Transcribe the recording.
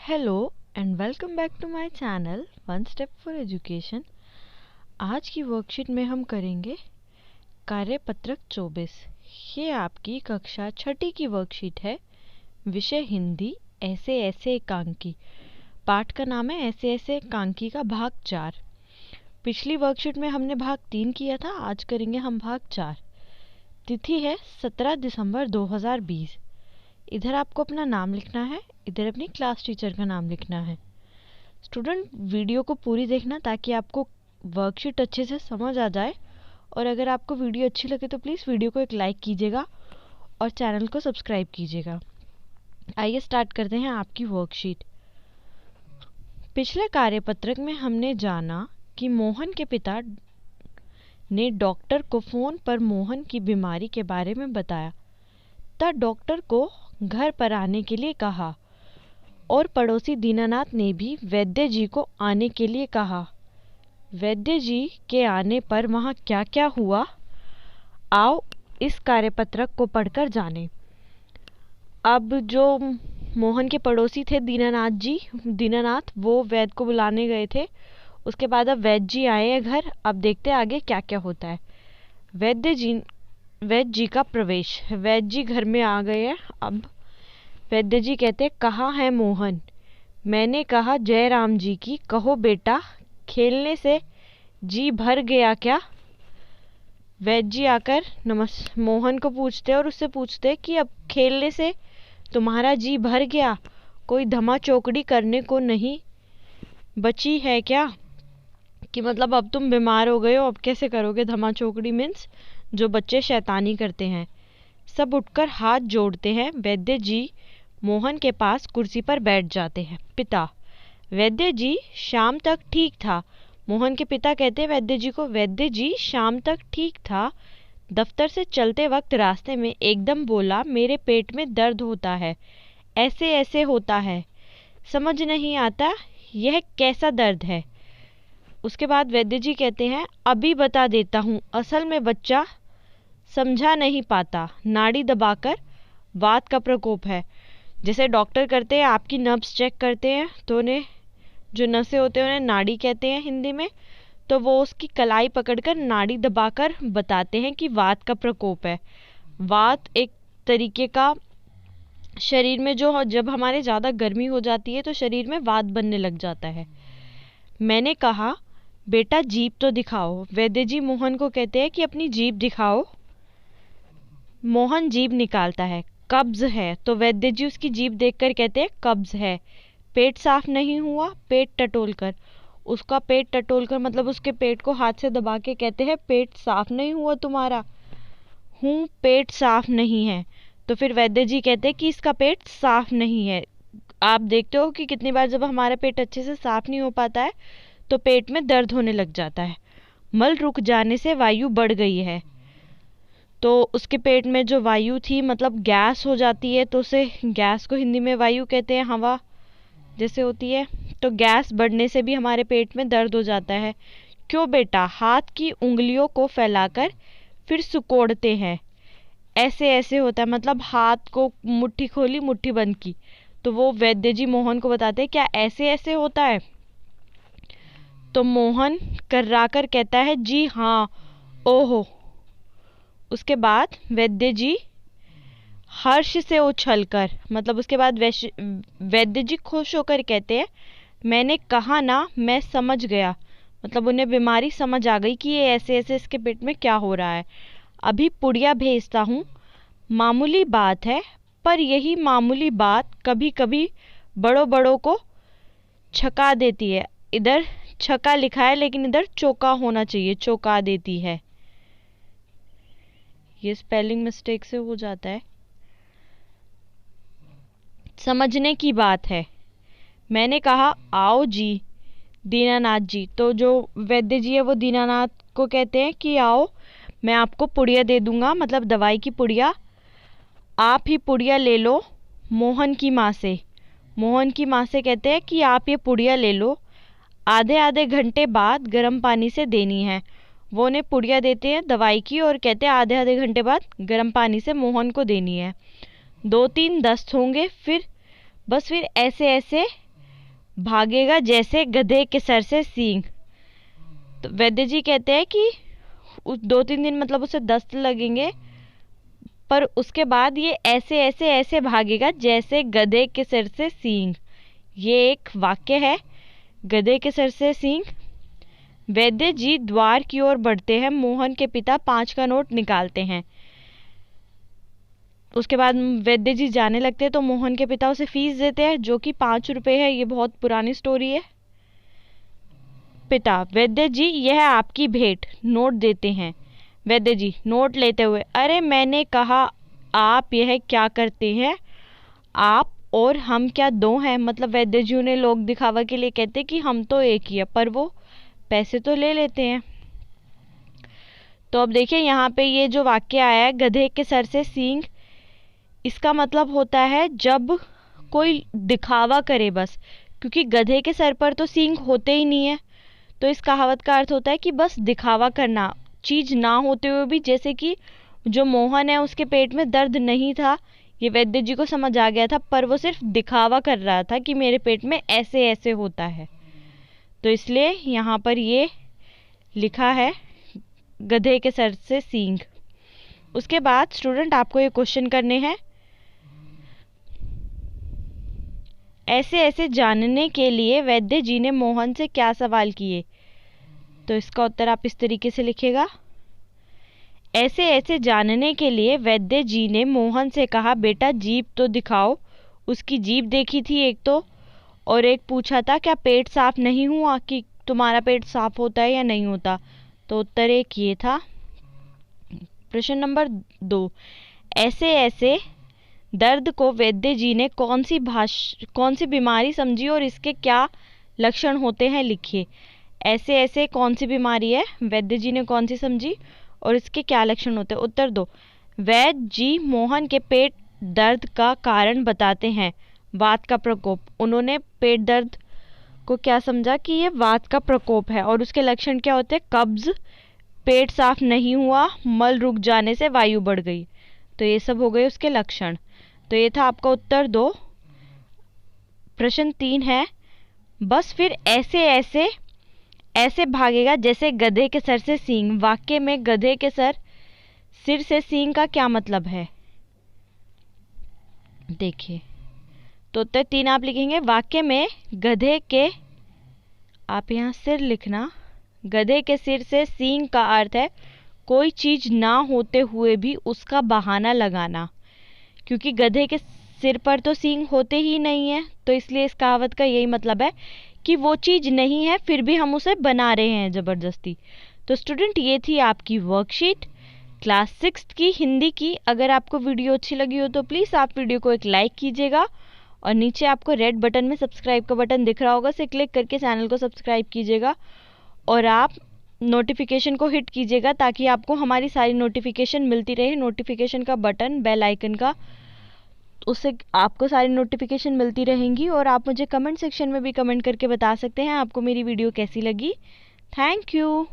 Hello and welcome back to my channel one step for education. आज की worksheet में हम करेंगे कार्यपत्रक 24। ये आपकी कक्षा छठी की वर्कशीट है। विषय हिंदी, ऐसे ऐसे एकांकी। पाठ का नाम है ऐसे ऐसे एकांकी का भाग 4। पिछली वर्कशीट में हमने भाग 3 किया था, आज करेंगे हम भाग 4। तिथि है 17 दिसंबर 2020। इधर आपको अपना नाम लिखना है, इधर अपनी क्लास टीचर का नाम लिखना है। स्टूडेंट, वीडियो को पूरी देखना ताकि आपको वर्कशीट अच्छे से समझ आ जाए। और अगर आपको वीडियो अच्छी लगे तो प्लीज़ वीडियो को एक लाइक कीजिएगा और चैनल को सब्सक्राइब कीजिएगा। आइए स्टार्ट करते हैं आपकी वर्कशीट। पिछले कार्यपत्रक में हमने जाना कि मोहन के पिता ने डॉक्टर को फ़ोन पर मोहन की बीमारी के बारे में बताया। तब डॉक्टर को घर पर आने के लिए कहा और पड़ोसी दीनानाथ ने भी वैद्य जी को आने के लिए कहा। वैद्य जी के आने पर वहाँ क्या क्या हुआ, आओ इस कार्यपत्रक को पढ़कर जानें। अब जो मोहन के पड़ोसी थे दीनानाथ, वो वैद्य को बुलाने गए थे। उसके बाद अब वैद्य जी आए हैं घर। अब देखते हैं आगे क्या क्या होता है। वैद्य जी का प्रवेश। वैद्य जी घर में आ गए हैं। अब वैद्य जी कहते, कहाँ है मोहन? मैंने कहा जयराम जी की। कहो बेटा, खेलने से जी भर गया क्या? वैद्य जी आकर मोहन को पूछते और उससे पूछते कि अब खेलने से तुम्हारा जी भर गया, कोई धमा चौकड़ी करने को नहीं बची है क्या? कि मतलब अब तुम बीमार हो गए हो, अब कैसे करोगे धमा चौकड़ी? मीन्स जो बच्चे शैतानी करते हैं। सब उठकर हाथ जोड़ते हैं। वैद्य जी मोहन के पास कुर्सी पर बैठ जाते हैं। पिता, वैद्य जी शाम तक ठीक था। मोहन के पिता कहते हैं वैद्य जी को, वैद्य जी शाम तक ठीक था। दफ्तर से चलते वक्त रास्ते में एकदम बोला, मेरे पेट में दर्द होता है, ऐसे ऐसे होता है, समझ नहीं आता यह कैसा दर्द है। उसके बाद वैद्य जी कहते हैं, अभी बता देता हूँ, असल में बच्चा समझा नहीं पाता, नाड़ी दबाकर वात का प्रकोप है। जैसे डॉक्टर करते हैं, आपकी नब्स चेक करते हैं तो उन्हें जो नसें होते हैं उन्हें नाड़ी कहते हैं हिंदी में। तो वो उसकी कलाई पकड़कर नाड़ी दबाकर बताते हैं कि वात का प्रकोप है। वात एक तरीके का शरीर में जो जब हमारे ज़्यादा गर्मी हो जाती है तो शरीर में वात बनने लग जाता है। मैंने कहा बेटा जीभ तो दिखाओ। वैद्य जी मोहन को कहते हैं कि अपनी जीभ दिखाओ। मोहन जीभ निकालता है। कब्ज है। तो वैद्य जी उसकी जीभ देखकर कहते हैं कब्ज है। पेट साफ नहीं हुआ? पेट टटोलकर। उसका पेट टटोलकर मतलब उसके पेट को हाथ से दबा के कहते हैं पेट साफ नहीं हुआ तुम्हारा? हूँ, पेट साफ नहीं है। तो फिर वैद्य जी कहते हैं कि इसका पेट साफ नहीं है। आप देखते हो कि कितनी बार जब हमारा पेट अच्छे से साफ नहीं हो पाता है तो पेट में दर्द होने लग जाता है। मल रुक जाने से वायु बढ़ गई है। तो उसके पेट में जो वायु थी मतलब गैस हो जाती है, तो उसे गैस को हिंदी में वायु कहते हैं, हवा जैसे होती है। तो गैस बढ़ने से भी हमारे पेट में दर्द हो जाता है। क्यों बेटा? हाथ की उंगलियों को फैलाकर फिर सिकोड़ते हैं, ऐसे ऐसे होता है। मतलब हाथ को मुट्ठी खोली, मुट्ठी बंद की। तो वो वैद्य जी मोहन को बताते हैं क्या ऐसे ऐसे होता है? तो मोहन कर्राकर कहता है जी हाँ। ओहो। उसके बाद वैद्य जी हर्ष से उछलकर मतलब उसके बाद वैद्य जी खुश होकर कहते हैं, मैंने कहा ना, मैं समझ गया। मतलब उन्हें बीमारी समझ आ गई कि ये ऐसे ऐसे इसके पेट में क्या हो रहा है। अभी पुड़िया भेजता हूँ। मामूली बात है, पर यही मामूली बात कभी कभी बड़ों बड़ों को छका देती है। इधर छका लिखा है लेकिन इधर चौका होना चाहिए, चौका देती है। ये स्पेलिंग मिस्टेक से हो जाता है। समझने की बात है। मैंने कहा आओ जी दीनानाथ जी। तो जो वैद्य जी है वो दीनानाथ को कहते हैं कि आओ, मैं आपको पुड़िया दे दूंगा, मतलब दवाई की पुड़िया। आप ही पुड़िया ले लो मोहन की माँ से। मोहन की माँ से कहते हैं कि आप ये पुड़िया ले लो, आधे आधे घंटे बाद गर्म पानी से देनी है। वो उन्हें पुड़िया देते हैं दवाई की और कहते हैं आधे आधे घंटे बाद गर्म पानी से मोहन को देनी है। 2-3 दस्त होंगे, फिर बस फिर ऐसे ऐसे भागेगा जैसे गधे के सर से सींग। तो वैद्य जी कहते हैं कि 2-3 दिन मतलब उसे दस्त लगेंगे, पर उसके बाद ये ऐसे ऐसे ऐसे भागेगा जैसे गधे के सर से सींग। ये एक वाक्य है, गधे के सर से सींग। वैद्य जी द्वार की ओर बढ़ते हैं, मोहन के पिता 5 का नोट निकालते हैं। उसके बाद वैद्य जी जाने लगते हैं तो मोहन के पिता उसे फीस देते हैं जो कि 5 रुपए है। ये बहुत पुरानी स्टोरी है। पिता, वैद्य जी यह आपकी भेंट, नोट देते हैं। वैद्य जी नोट लेते हुए, अरे मैंने कहा आप यह क्या करते हैं, आप और हम क्या दो हैं? मतलब वैद्य जी उन्हें लोग दिखावा के लिए कहते कि हम तो एक ही है, पर वो पैसे तो ले लेते हैं। तो अब देखिए यहाँ पे ये जो वाक्य आया है, गधे के सर से सींग, इसका मतलब होता है जब कोई दिखावा करे बस, क्योंकि गधे के सर पर तो सींग होते ही नहीं है। तो इस कहावत का अर्थ होता है कि बस दिखावा करना, चीज ना होते हुए भी। जैसे कि जो मोहन है उसके पेट में दर्द नहीं था, ये वैद्य जी को समझ आ गया था, पर वो सिर्फ दिखावा कर रहा था कि मेरे पेट में ऐसे ऐसे होता है। तो इसलिए यहाँ पर ये लिखा है गधे के सर से सींग। उसके बाद स्टूडेंट आपको ये क्वेश्चन करने हैं, ऐसे ऐसे जानने के लिए वैद्य जी ने मोहन से क्या सवाल किए? तो इसका उत्तर आप इस तरीके से लिखेगा, ऐसे ऐसे जानने के लिए वैद्य जी ने मोहन से कहा, बेटा जीभ तो दिखाओ। उसकी जीभ देखी थी एक तो, और एक पूछा था क्या पेट साफ नहीं हुआ, कि तुम्हारा पेट साफ होता है या नहीं होता। तो उत्तर एक ये था। प्रश्न नंबर 2, ऐसे ऐसे दर्द को वैद्य जी ने कौन सी बीमारी समझी और इसके क्या लक्षण होते हैं, लिखिए। ऐसे ऐसे कौन सी बीमारी है, वैद्य जी ने कौन सी समझी और इसके क्या लक्षण होते हैं। उत्तर 2, वैद्य जी मोहन के पेट दर्द का कारण बताते हैं, वात का प्रकोप। उन्होंने पेट दर्द को क्या समझा कि ये वात का प्रकोप है, और उसके लक्षण क्या होते हैं, कब्ज, पेट साफ नहीं हुआ, मल रुक जाने से वायु बढ़ गई। तो ये सब हो गए उसके लक्षण। तो ये था आपका उत्तर 2। प्रश्न 3 है, बस फिर ऐसे ऐसे ऐसे भागेगा जैसे गधे के सर से सींग। वाक्य में गधे के सिर से सींग का क्या मतलब है, देखिए। तो उत्तर 3 आप लिखेंगे, वाक्य में गधे के, आप यहाँ सिर लिखना, गधे के सिर से सींग का अर्थ है कोई चीज ना होते हुए भी उसका बहाना लगाना, क्योंकि गधे के सिर पर तो सींग होते ही नहीं है। तो इसलिए इस कहावत का यही मतलब है कि वो चीज नहीं है फिर भी हम उसे बना रहे हैं ज़बरदस्ती। तो स्टूडेंट ये थी आपकी वर्कशीट क्लास 6 की हिंदी की। अगर आपको वीडियो अच्छी लगी हो तो प्लीज़ आप वीडियो को एक लाइक कीजिएगा, और नीचे आपको रेड बटन में सब्सक्राइब का बटन दिख रहा होगा, उसे क्लिक करके चैनल को सब्सक्राइब कीजिएगा, और आप नोटिफिकेशन को हिट कीजिएगा ताकि आपको हमारी सारी नोटिफिकेशन मिलती रहे। नोटिफिकेशन का बटन, बेल आइकन का, उससे आपको सारी नोटिफिकेशन मिलती रहेंगी। और आप मुझे कमेंट सेक्शन में भी कमेंट करके बता सकते हैं आपको मेरी वीडियो कैसी लगी। Thank you.